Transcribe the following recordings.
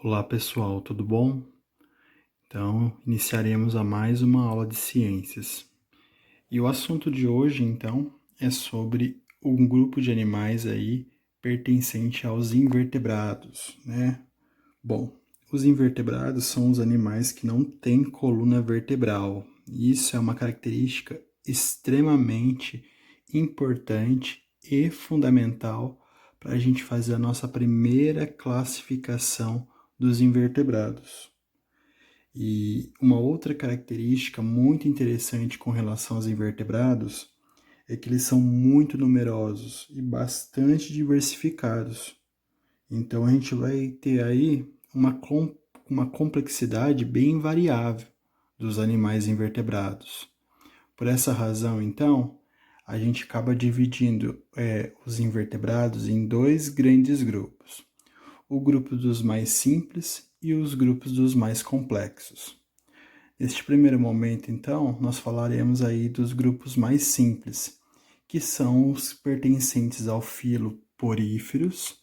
Olá pessoal, tudo bom? Então, iniciaremos a mais uma aula de ciências. E o assunto de hoje, então, é sobre um grupo de animais aí pertencente aos invertebrados, né? Bom, os invertebrados são os animais que não têm coluna vertebral. Isso é uma característica extremamente importante e fundamental para a gente fazer a nossa primeira classificação dos invertebrados. E uma outra característica muito interessante com relação aos invertebrados é que eles são muito numerosos e bastante diversificados. Então a gente vai ter aí uma complexidade bem variável dos animais invertebrados. Por essa razão, então, a gente acaba dividindo os invertebrados em dois grandes grupos: o grupo dos mais simples e os grupos dos mais complexos. Neste primeiro momento, então, nós falaremos aí dos grupos mais simples, que são os pertencentes ao filo Poríferos,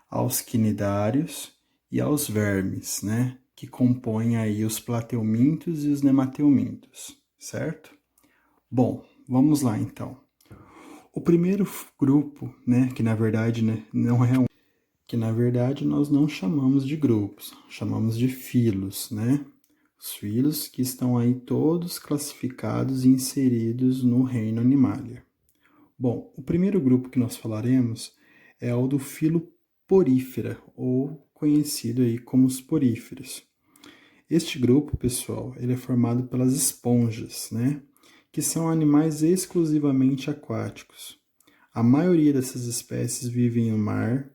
aos quinidários e aos vermes, né? Que compõem aí os plateumintos e os nemateumintos, certo? Bom, vamos lá então. O primeiro grupo, né, que na verdade não é que na verdade nós não chamamos de grupos, chamamos de filos, né? Os filos que estão aí todos classificados e inseridos no reino Animalia. Bom, o primeiro grupo que nós falaremos é o do filo Porífera, ou conhecido aí como os poríferos. Este grupo, pessoal, ele é formado pelas esponjas, né? Que são animais exclusivamente aquáticos. A maioria dessas espécies vivem no mar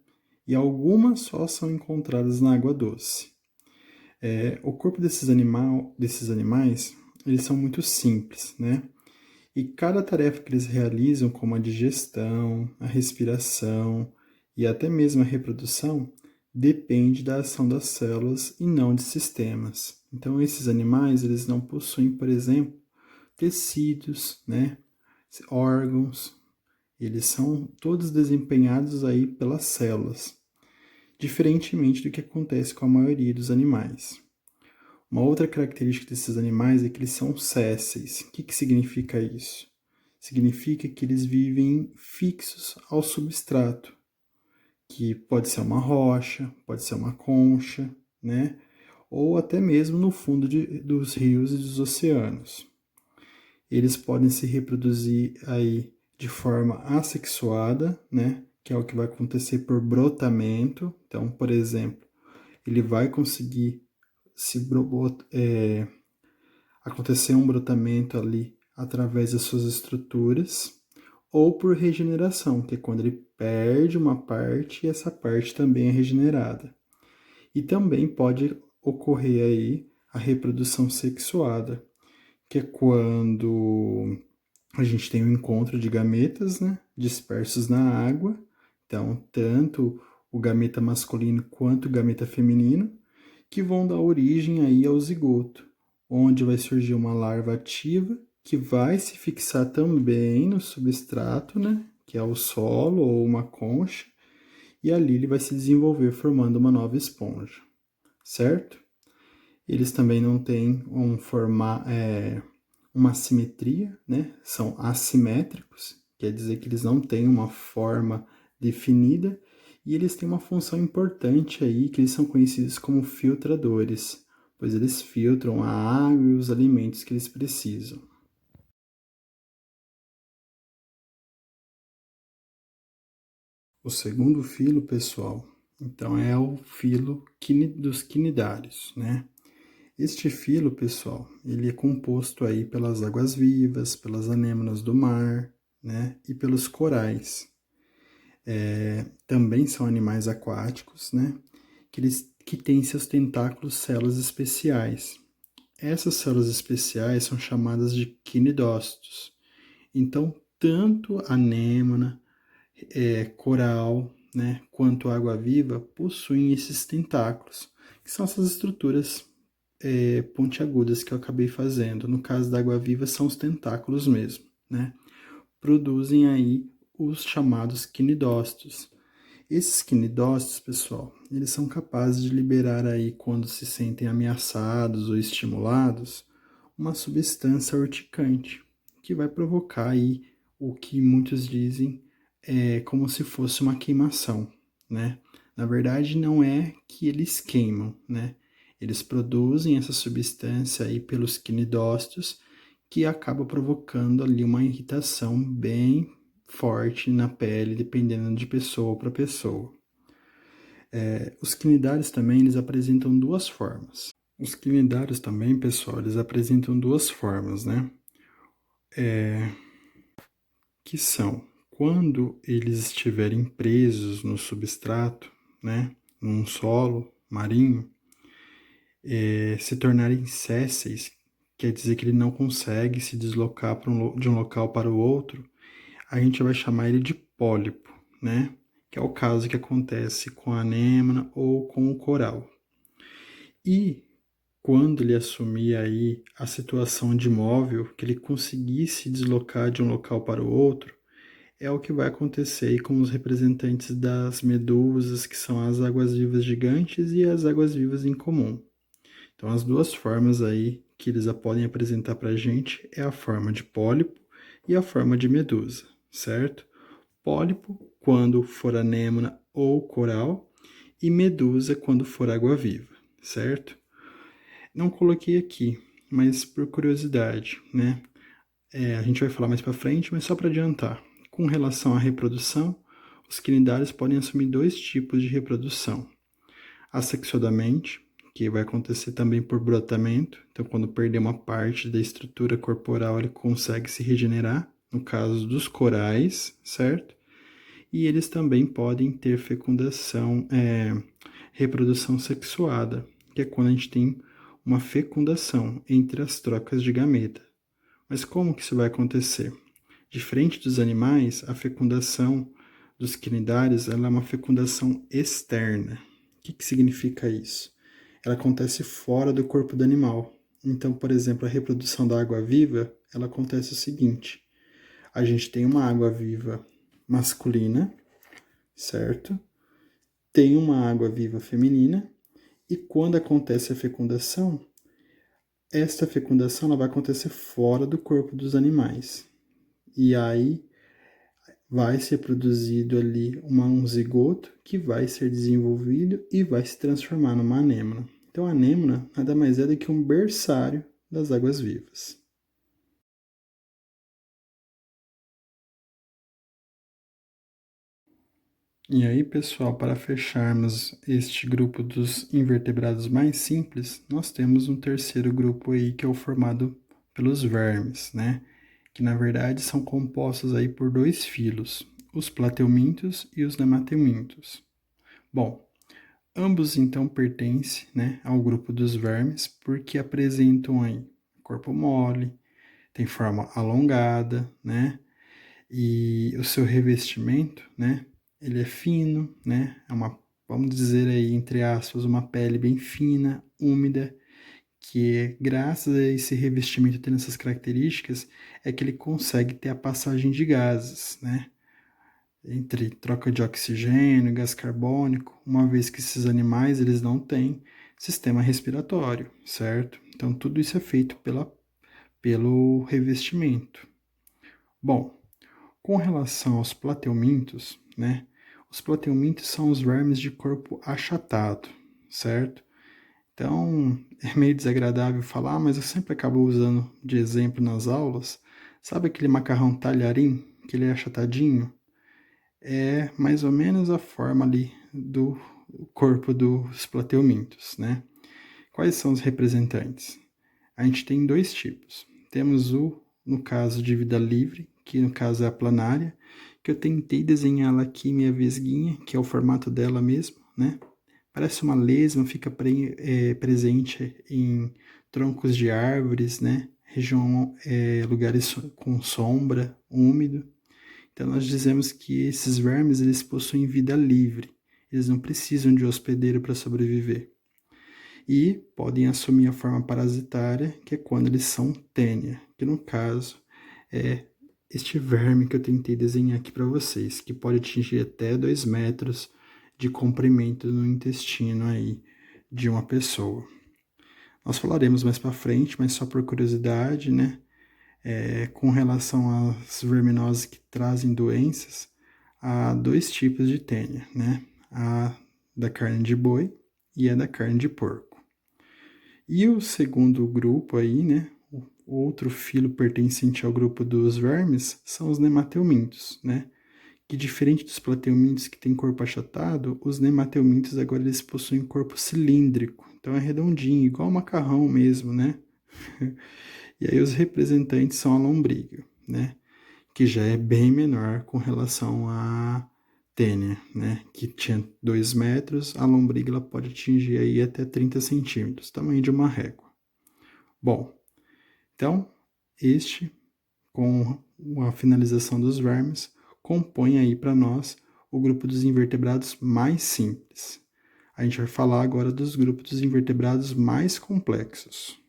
e algumas só são encontradas na água doce. O corpo desses animais, eles são muito simples, né? E cada tarefa que eles realizam, como a digestão, a respiração e até mesmo a reprodução, depende da ação das células e não de sistemas. Então, esses animais, eles não possuem, por exemplo, tecidos, né? Órgãos, eles são todos desempenhados aí pelas células, diferentemente do que acontece com a maioria dos animais. Uma outra característica desses animais é que eles são sésseis. O que significa isso? Significa que eles vivem fixos ao substrato, que pode ser uma rocha, pode ser uma concha, né? Ou até mesmo no fundo dos rios e dos oceanos. Eles podem se reproduzir aí de forma assexuada, né? Que é o que vai acontecer por brotamento. Então, por exemplo, ele vai conseguir acontecer um brotamento ali através das suas estruturas, ou por regeneração, que é quando ele perde uma parte e essa parte também é regenerada. E também pode ocorrer aí a reprodução sexuada, que é quando a gente tem um encontro de gametas, né, dispersos na água. Então, tanto o gameta masculino quanto o gameta feminino, que vão dar origem aí ao zigoto, onde vai surgir uma larva ativa que vai se fixar também no substrato, né, que é o solo ou uma concha, e ali ele vai se desenvolver formando uma nova esponja, certo? Eles também não têm uma simetria, né? São assimétricos, quer dizer que eles não têm uma forma definida, e eles têm uma função importante aí, que eles são conhecidos como filtradores, pois eles filtram a água e os alimentos que eles precisam. O segundo filo, pessoal, então é o filo dos quinidários, né? Este filo, pessoal, ele é composto aí pelas águas-vivas, pelas anêmonas do mar, né? E pelos corais. Também são animais aquáticos, né? Que têm seus tentáculos células especiais. Essas células especiais são chamadas de quinidócitos. Então, tanto a anêmona, coral, né, quanto a água-viva possuem esses tentáculos, que são essas estruturas pontiagudas que eu acabei fazendo. No caso da água-viva, são os tentáculos mesmo, né? Produzem aí os chamados quinidócitos. Esses quinidócitos, pessoal, eles são capazes de liberar aí, quando se sentem ameaçados ou estimulados, uma substância urticante, que vai provocar aí o que muitos dizem é como se fosse uma queimação, né? Na verdade, não é que eles queimam, né? Eles produzem essa substância aí pelos quinidócitos, que acaba provocando ali uma irritação bem forte na pele, dependendo de pessoa para pessoa. Os quinidários também, eles apresentam duas formas. Os quinidários também, pessoal, eles apresentam duas formas, né? Que são quando eles estiverem presos no substrato, né? Num solo marinho, se tornarem sésseis, quer dizer que ele não consegue se deslocar de um local para o outro, a gente vai chamar ele de pólipo, né? Que é o caso que acontece com a anêmona ou com o coral. E quando ele assumir aí a situação de móvel, que ele conseguisse deslocar de um local para o outro, é o que vai acontecer aí com os representantes das medusas, que são as águas-vivas gigantes e as águas-vivas em comum. Então, as duas formas aí que eles podem apresentar para a gente é a forma de pólipo e a forma de medusa, certo? Pólipo, quando for anêmona ou coral, e medusa, quando for água-viva, certo? Não coloquei aqui, mas por curiosidade, né? A gente vai falar mais para frente, mas só para adiantar. Com relação à reprodução, os quinidários podem assumir dois tipos de reprodução. Assexuadamente, que vai acontecer também por brotamento, então quando perder uma parte da estrutura corporal, ele consegue se regenerar, no caso dos corais, certo? E eles também podem ter fecundação, reprodução sexuada, que é quando a gente tem uma fecundação entre as trocas de gameta. Mas como que isso vai acontecer? Diferente dos animais, a fecundação dos quinidários ela é uma fecundação externa. O que significa isso? Ela acontece fora do corpo do animal. Então, por exemplo, a reprodução da água-viva, ela acontece o seguinte: a gente tem uma água-viva masculina, certo? Tem uma água-viva feminina, e quando acontece a fecundação, esta fecundação ela vai acontecer fora do corpo dos animais. E aí vai ser produzido ali um zigoto que vai ser desenvolvido e vai se transformar numa anêmona. Então, a anêmona nada mais é do que um berçário das águas-vivas. E aí, pessoal, para fecharmos este grupo dos invertebrados mais simples, nós temos um terceiro grupo aí que é o formado pelos vermes, né? Que na verdade são compostos aí por dois filos, os plateumintos e os nemateumintos. Bom, ambos então pertencem, né, ao grupo dos vermes porque apresentam aí corpo mole, tem forma alongada, né? E o seu revestimento, né? Ele é fino, né? É uma, vamos dizer aí, entre aspas, uma pele bem fina, úmida, que é, graças a esse revestimento tendo essas características, é que ele consegue ter a passagem de gases, né? Entre troca de oxigênio, gás carbônico, uma vez que esses animais eles não têm sistema respiratório, certo? Então tudo isso é feito pelo revestimento. Bom, com relação aos plateumintos, né? Os plateumintos são os vermes de corpo achatado, certo? Então, é meio desagradável falar, mas eu sempre acabo usando de exemplo nas aulas. Sabe aquele macarrão talharim, que ele é achatadinho? É mais ou menos a forma ali do corpo dos plateumintos, né? Quais são os representantes? A gente tem dois tipos. Temos no caso de vida livre, que no caso é a planária, que eu tentei desenhá-la aqui, minha vesguinha, que é o formato dela mesmo, né? Parece uma lesma, fica presente em troncos de árvores, né? Região, lugares com sombra, úmido. Então nós dizemos que esses vermes eles possuem vida livre. Eles não precisam de hospedeiro para sobreviver. E podem assumir a forma parasitária, que é quando eles são tênia, que no caso é este verme que eu tentei desenhar aqui para vocês, que pode atingir até 2 metros de comprimento no intestino aí de uma pessoa. Nós falaremos mais para frente, mas só por curiosidade, né? Com relação às verminoses que trazem doenças, há dois tipos de tênia, né? A da carne de boi e a da carne de porco. E o segundo grupo aí, né? O outro filo pertencente ao grupo dos vermes são os nemateumintos, né? Que diferente dos plateumintos que têm corpo achatado, os nemateumintos agora eles possuem corpo cilíndrico, então é redondinho, igual macarrão mesmo, né? E aí os representantes são a lombriga, né? Que já é bem menor com relação à tênia, né? Que tinha 2 metros, a lombriga ela pode atingir aí até 30 centímetros, tamanho de uma régua. Bom, então este, com a finalização dos vermes, compõe aí para nós o grupo dos invertebrados mais simples. A gente vai falar agora dos grupos dos invertebrados mais complexos.